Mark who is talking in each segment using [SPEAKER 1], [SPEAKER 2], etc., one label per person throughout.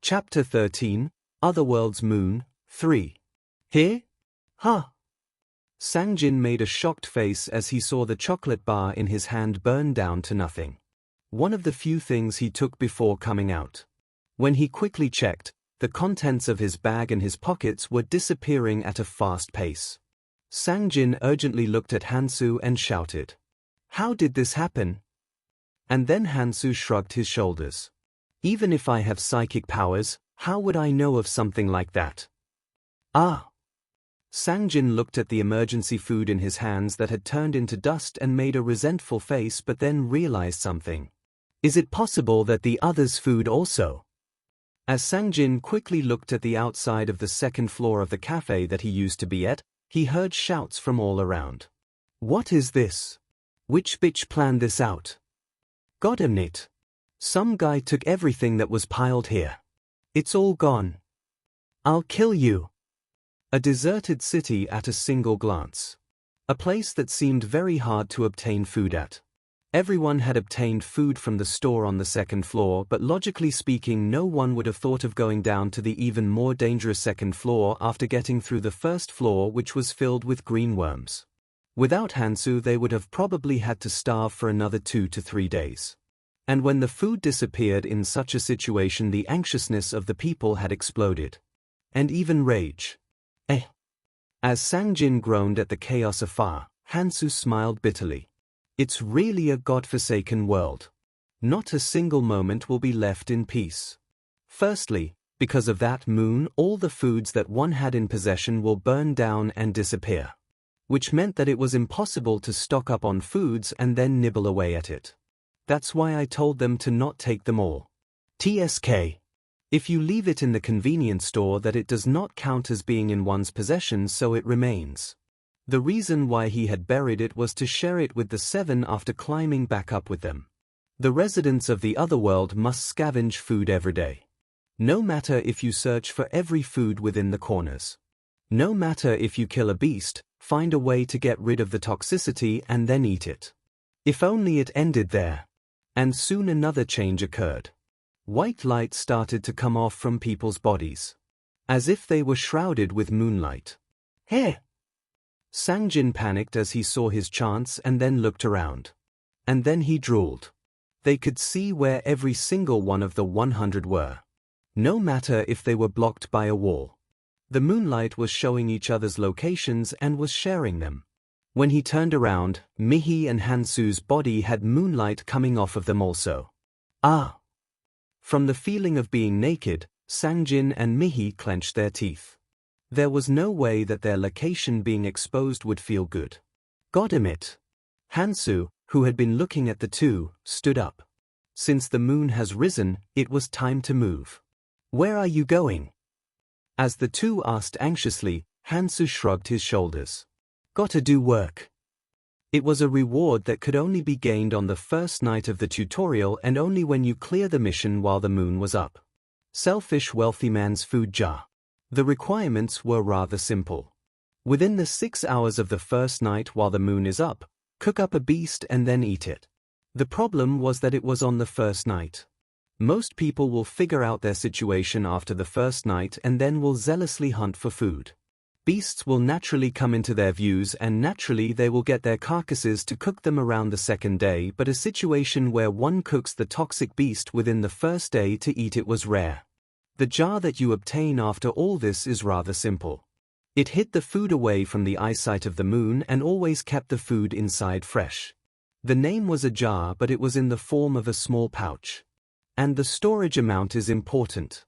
[SPEAKER 1] Chapter 13, Otherworld's Moon, 3. Here? Huh? Saeng made a shocked face as he saw the chocolate bar in his hand burn down to nothing. One of the few things he took before coming out. When he quickly checked, the contents of his bag and his pockets were disappearing at a fast pace. Saeng urgently looked at Hansu and shouted, "How did this happen?" And then Hansu shrugged his shoulders. "Even if I have psychic powers, how would I know of something like that?" Ah! Saeng looked at the emergency food in his hands that had turned into dust and made a resentful face, but then realized something. Is it possible that the others' food also? As Saeng quickly looked at the outside of the second floor of the cafe that he used to be at, he heard shouts from all around. "What is this? Which bitch planned this out? Goddamn it! Some guy took everything that was piled here. It's all gone. I'll kill you." A deserted city at a single glance. A place that seemed very hard to obtain food at. Everyone had obtained food from the store on the second floor, but logically speaking no one would have thought of going down to the even more dangerous second floor after getting through the first floor, which was filled with green worms. Without Hansu they would have probably had to starve for another 2 to 3 days. And when the food disappeared in such a situation, the anxiousness of the people had exploded. And even rage. As Saeng groaned at the chaos afar, Hansu smiled bitterly. It's really a godforsaken world. Not a single moment will be left in peace. Firstly, because of that moon, all the foods that one had in possession will burn down and disappear. Which meant that it was impossible to stock up on foods and then nibble away at it. That's why I told them to not take them all. TSK. If you leave it in the convenience store, that it does not count as being in one's possession, so it remains. The reason why he had buried it was to share it with the 7 after climbing back up with them. The residents of the Otherworld must scavenge food every day. No matter if you search for every food within the corners. No matter if you kill a beast, find a way to get rid of the toxicity and then eat it. If only it ended there. And soon another change occurred. White light started to come off from people's bodies. As if they were shrouded with moonlight. Hey! Saeng panicked as he saw his chance and then looked around. And then he drooled. They could see where every single one of the 100 were. No matter if they were blocked by a wall. The moonlight was showing each other's locations and was sharing them. When he turned around, Mihi and Hansu's body had moonlight coming off of them also. Ah! From the feeling of being naked, Saeng and Mihi clenched their teeth. There was no way that their location being exposed would feel good. Goddamn it! Hansu, who had been looking at the two, stood up. Since the moon has risen, it was time to move. Where are you going? As the two asked anxiously, Hansu shrugged his shoulders. Gotta do work. It was a reward that could only be gained on the first night of the tutorial and only when you clear the mission while the moon was up. Selfish wealthy man's food jar. The requirements were rather simple. Within the 6 hours of the first night while the moon is up, cook up a beast and then eat it. The problem was that it was on the first night. Most people will figure out their situation after the first night and then will zealously hunt for food. Beasts will naturally come into their views and naturally they will get their carcasses to cook them around the second day, but a situation where one cooks the toxic beast within the first day to eat it was rare. The jar that you obtain after all this is rather simple. It hid the food away from the eyesight of the moon and always kept the food inside fresh. The name was a jar, but it was in the form of a small pouch. And the storage amount is important.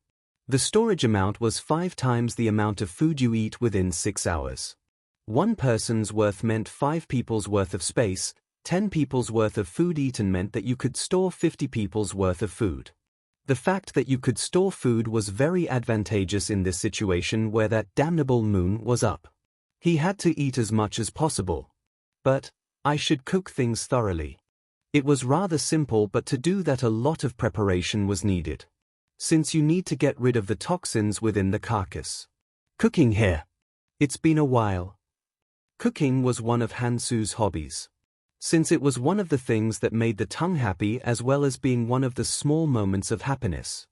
[SPEAKER 1] The storage amount was 5 times the amount of food you eat within 6 hours. One person's worth meant 5 people's worth of space, 10 people's worth of food eaten meant that you could store 50 people's worth of food. The fact that you could store food was very advantageous in this situation where that damnable moon was up. He had to eat as much as possible. But I should cook things thoroughly. It was rather simple, but to do that a lot of preparation was needed. Since you need to get rid of the toxins within the carcass. Cooking here. It's been a while. Cooking was one of Hansu's hobbies. Since it was one of the things that made the tongue happy as well as being one of the small moments of happiness.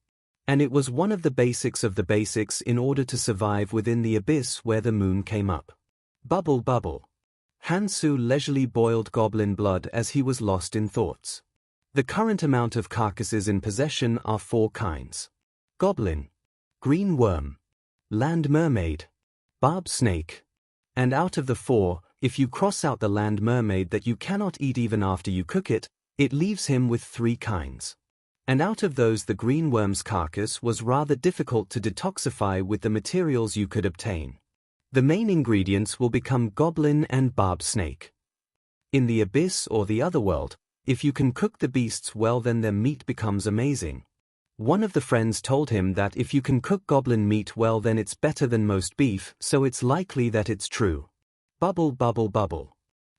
[SPEAKER 1] And it was one of the basics in order to survive within the abyss where the moon came up. Bubble bubble. Hansu leisurely boiled goblin blood as he was lost in thoughts. The current amount of carcasses in possession are 4 kinds. Goblin, green worm, land mermaid, barb snake. And out of the 4, if you cross out the land mermaid that you cannot eat even after you cook it, it leaves him with 3 kinds. And out of those the green worm's carcass was rather difficult to detoxify with the materials you could obtain. The main ingredients will become goblin and barb snake. In the abyss or the otherworld, if you can cook the beasts well then their meat becomes amazing. One of the friends told him that if you can cook goblin meat well then it's better than most beef, so it's likely that it's true. Bubble bubble bubble.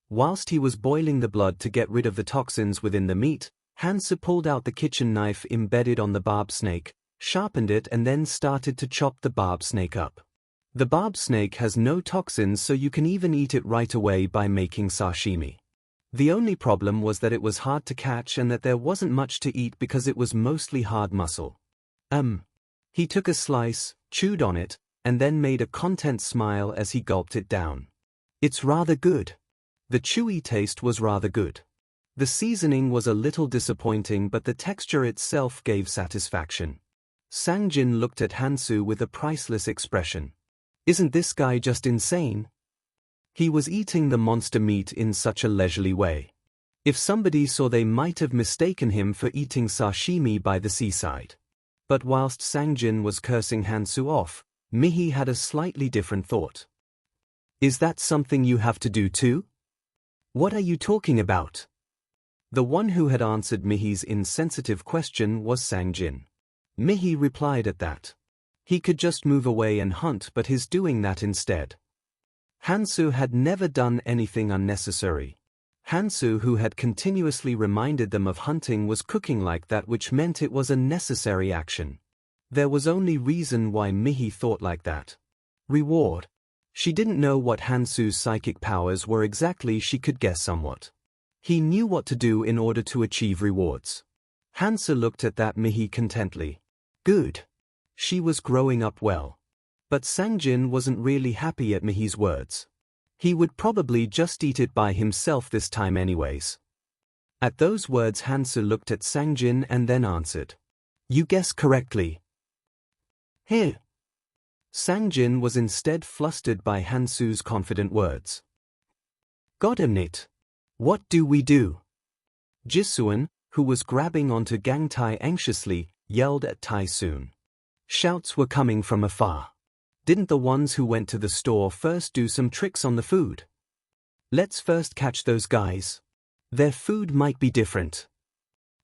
[SPEAKER 1] Whilst he was boiling the blood to get rid of the toxins within the meat, Hansa pulled out the kitchen knife embedded on the barb snake, sharpened it and then started to chop the barb snake up. The barb snake has no toxins so you can even eat it right away by making sashimi. The only problem was that it was hard to catch and that there wasn't much to eat because it was mostly hard muscle. He took a slice, chewed on it, and then made a content smile as he gulped it down. It's rather good. The chewy taste was rather good. The seasoning was a little disappointing but the texture itself gave satisfaction. Sangjin looked at Hansu with a priceless expression. Isn't this guy just insane? He was eating the monster meat in such a leisurely way. If somebody saw they might have mistaken him for eating sashimi by the seaside. But whilst Sangjin was cursing Hansu off, Mihi had a slightly different thought. Is that something you have to do too? What are you talking about? The one who had answered Mihi's insensitive question was Sangjin. Mihi replied at that. He could just move away and hunt but he's doing that instead. Hansu had never done anything unnecessary. Hansu, who had continuously reminded them of hunting, was cooking like that, which meant it was a necessary action. There was only reason why Mihi thought like that. Reward. She didn't know what Hansu's psychic powers were exactly, she could guess somewhat. He knew what to do in order to achieve rewards. Hansu looked at that Mihi contently. Good. She was growing up well. But Sangjin wasn't really happy at Mihi's words. He would probably just eat it by himself this time anyways. At those words Hansu looked at Sangjin and then answered. You guess correctly. Here. Sangjin was instead flustered by Hansu's confident words. Goddamn it. What do we do? Jisuan, who was grabbing onto Gangtai anxiously, yelled at Tai-soon. Shouts were coming from afar. Didn't the ones who went to the store first do some tricks on the food? Let's first catch those guys. Their food might be different.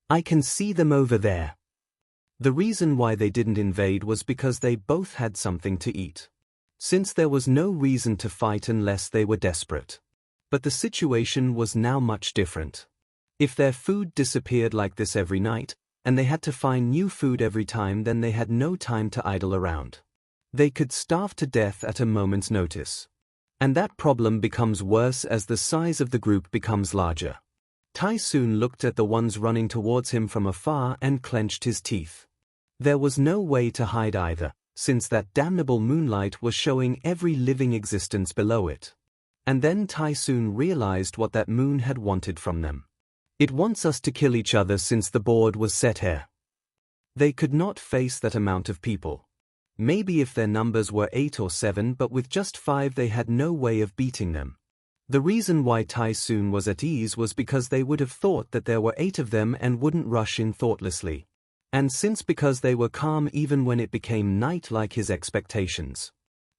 [SPEAKER 1] I can see them over there. The reason why they didn't invade was because they both had something to eat. Since there was no reason to fight unless they were desperate. But the situation was now much different. If their food disappeared like this every night, and they had to find new food every time, then they had no time to idle around. They could starve to death at a moment's notice. And that problem becomes worse as the size of the group becomes larger. Tai-soon looked at the ones running towards him from afar and clenched his teeth. There was no way to hide either, since that damnable moonlight was showing every living existence below it. And then Tai-soon realized what that moon had wanted from them. It wants us to kill each other since the board was set here. They could not face that amount of people. Maybe if their numbers were 8 or 7, but with just 5 they had no way of beating them. The reason why Tai-soon was at ease was because they would have thought that there were 8 of them and wouldn't rush in thoughtlessly. And because they were calm even when it became night like his expectations.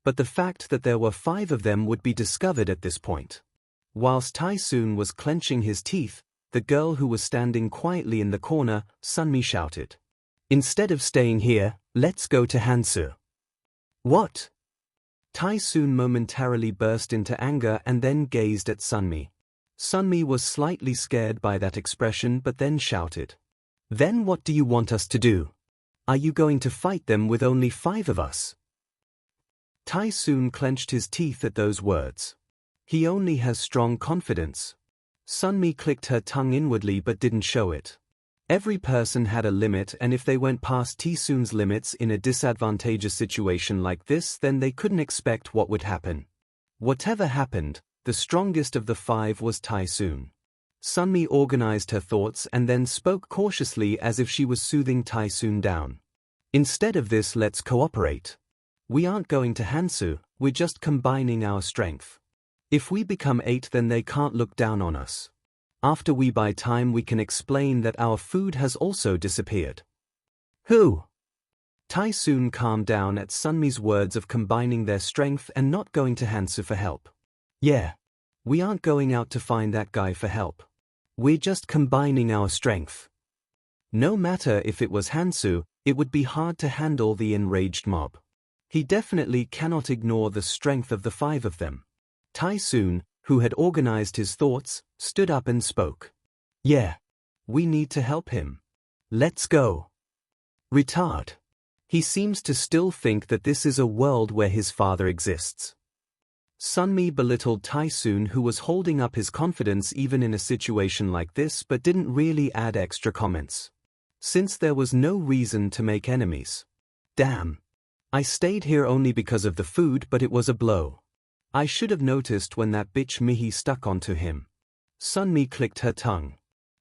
[SPEAKER 1] But the fact that there were 5 of them would be discovered at this point. Whilst Tai-soon was clenching his teeth, the girl who was standing quietly in the corner, Sunmi, shouted. Instead of staying here, let's go to Hansu. What? Tai-soon momentarily burst into anger and then gazed at Sunmi. Sunmi was slightly scared by that expression but then shouted. Then what do you want us to do? Are you going to fight them with only 5 of us? Tai-soon clenched his teeth at those words. He only has strong confidence. Sunmi clicked her tongue inwardly but didn't show it. Every person had a limit, and if they went past Tsun's limits in a disadvantageous situation like this, then they couldn't expect what would happen. Whatever happened, the strongest of the 5 was Tsun. Sunmi organized her thoughts and then spoke cautiously as if she was soothing Tsun down. Instead of this, let's cooperate. We aren't going to Hansu, we're just combining our strength. If we become 8, then they can't look down on us. After we buy time, we can explain that our food has also disappeared. Who? Tsun calmed down at Sunmi's words of combining their strength and not going to Hansu for help. Yeah. We aren't going out to find that guy for help. We're just combining our strength. No matter if it was Hansu, it would be hard to handle the enraged mob. He definitely cannot ignore the strength of the 5 of them. Tsun, who had organized his thoughts, stood up and spoke. Yeah. We need to help him. Let's go. Retard. He seems to still think that this is a world where his father exists. Sunmi belittled Tsun, who was holding up his confidence even in a situation like this, but didn't really add extra comments. Since there was no reason to make enemies. Damn. I stayed here only because of the food, but it was a blow. I should have noticed when that bitch Mihi stuck onto him. Sunmi clicked her tongue.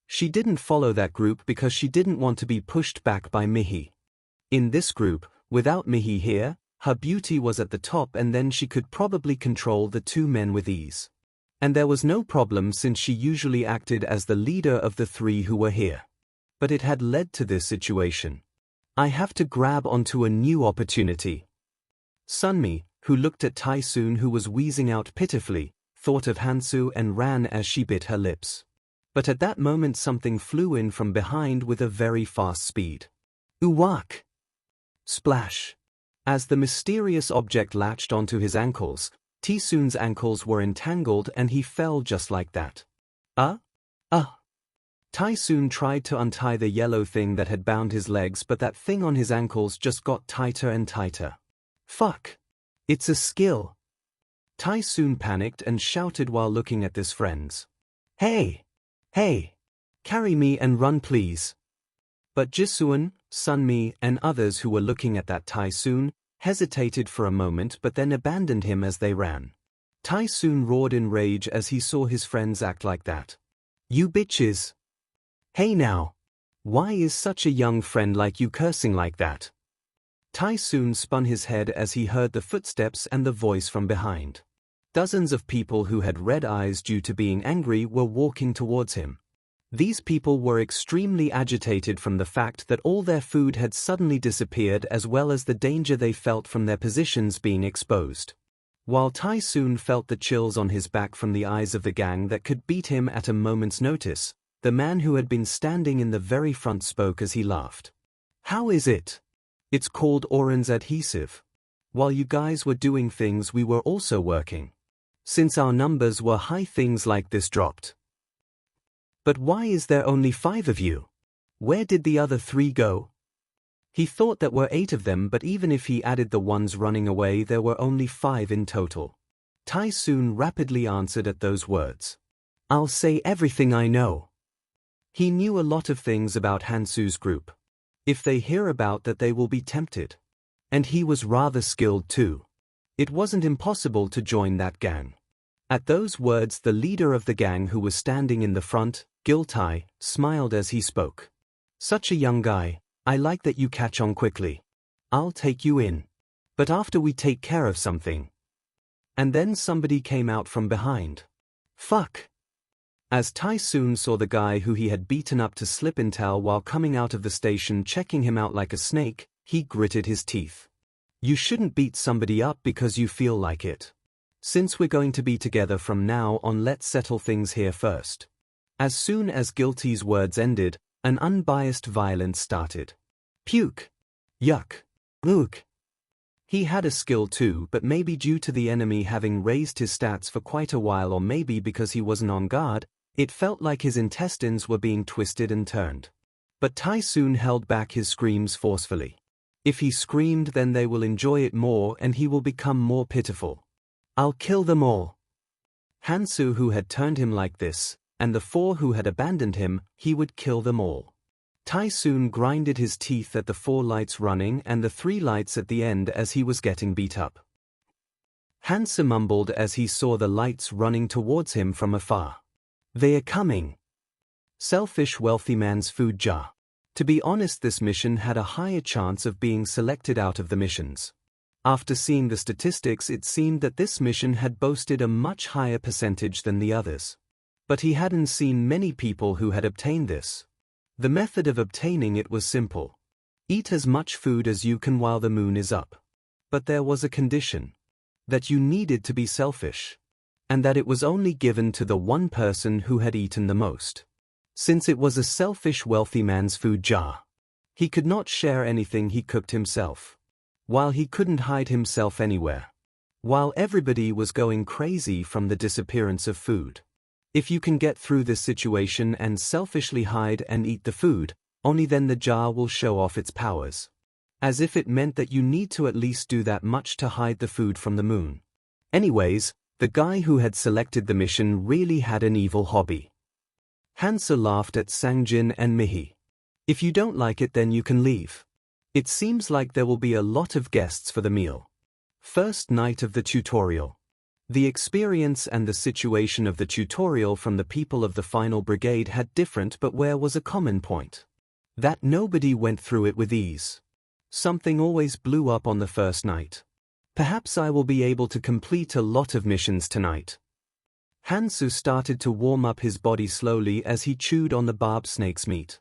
[SPEAKER 1] She didn't follow that group because she didn't want to be pushed back by Mihi. In this group, without Mihi here, her beauty was at the top, and then she could probably control the 2 men with ease. And there was no problem since she usually acted as the leader of the 3 who were here. But it had led to this situation. I have to grab onto a new opportunity. Sunmi, who looked at Tsun, who was wheezing out pitifully, thought of Hansu and ran as she bit her lips. But at that moment something flew in from behind with a very fast speed. Uwak! Splash! As the mysterious object latched onto his ankles, Tsun's ankles were entangled and he fell just like that. Tsun tried to untie the yellow thing that had bound his legs, but that thing on his ankles just got tighter and tighter. Fuck! It's a skill! Tsun panicked and shouted while looking at his friends. Hey! Hey! Carry me and run, please! But Jisuan, Sunmi, and others who were looking at that Tsun hesitated for a moment but then abandoned him as they ran. Tsun roared in rage as he saw his friends act like that. You bitches! Hey now! Why is such a young friend like you cursing like that? Tsun spun his head as he heard the footsteps and the voice from behind. Dozens of people who had red eyes due to being angry were walking towards him. These people were extremely agitated from the fact that all their food had suddenly disappeared, as well as the danger they felt from their positions being exposed. While Tsun felt the chills on his back from the eyes of the gang that could beat him at a moment's notice, the man who had been standing in the very front spoke as he laughed. How is it? It's called Oran's adhesive. While you guys were doing things, we were also working. Since our numbers were high, things like this dropped. But why is there only 5 of you? Where did the other 3 go? He thought there were 8 of them, but even if he added the ones running away, there were only 5 in total. Tsun rapidly answered at those words. I'll say everything I know. He knew a lot of things about Hansu's group. If they hear about that, they will be tempted. And he was rather skilled too. It wasn't impossible to join that gang. At those words, the leader of the gang, who was standing in the front, Giltai, smiled as he spoke. Such a young guy, I like that you catch on quickly. I'll take you in. But after we take care of something. And then somebody came out from behind. Fuck! As Tsun saw the guy who he had beaten up to slip in towel while coming out of the station, checking him out like a snake, he gritted his teeth. You shouldn't beat somebody up because you feel like it. Since we're going to be together from now on, let's settle things here first. As soon as Guilty's words ended, an unbiased violence started. Puke. Yuck. Ugh. He had a skill too, but maybe due to the enemy having raised his stats for quite a while, or maybe because he wasn't on guard, it felt like his intestines were being twisted and turned. But Tsun held back his screams forcefully. If he screamed, then they will enjoy it more and he will become more pitiful. I'll kill them all. Hansu, who had turned him like this, and the 4 who had abandoned him, he would kill them all. Tai soon grinded his teeth at the 4 lights running and the 3 lights at the end as he was getting beat up. Hansa mumbled as he saw the lights running towards him from afar. They are coming. Selfish wealthy man's food jar. To be honest, this mission had a higher chance of being selected out of the missions. After seeing the statistics, it seemed that this mission had boasted a much higher percentage than the others. But he hadn't seen many people who had obtained this. The method of obtaining it was simple. Eat as much food as you can while the moon is up. But there was a condition. That you needed to be selfish. And that it was only given to the one person who had eaten the most. Since it was a selfish wealthy man's food jar, he could not share anything he cooked himself. While he couldn't hide himself anywhere. While everybody was going crazy from the disappearance of food. If you can get through this situation and selfishly hide and eat the food, only then the jar will show off its powers. As if it meant that you need to at least do that much to hide the food from the moon. Anyways, the guy who had selected the mission really had an evil hobby. Hansa laughed at Saeng and Mihi. If you don't like it, then you can leave. It seems like there will be a lot of guests for the meal. First night of the tutorial. The experience and the situation of the tutorial from the people of the final brigade had different, but where was a common point? That nobody went through it with ease. Something always blew up on the first night. Perhaps I will be able to complete a lot of missions tonight. Hansu started to warm up his body slowly as he chewed on the barbed snake's meat.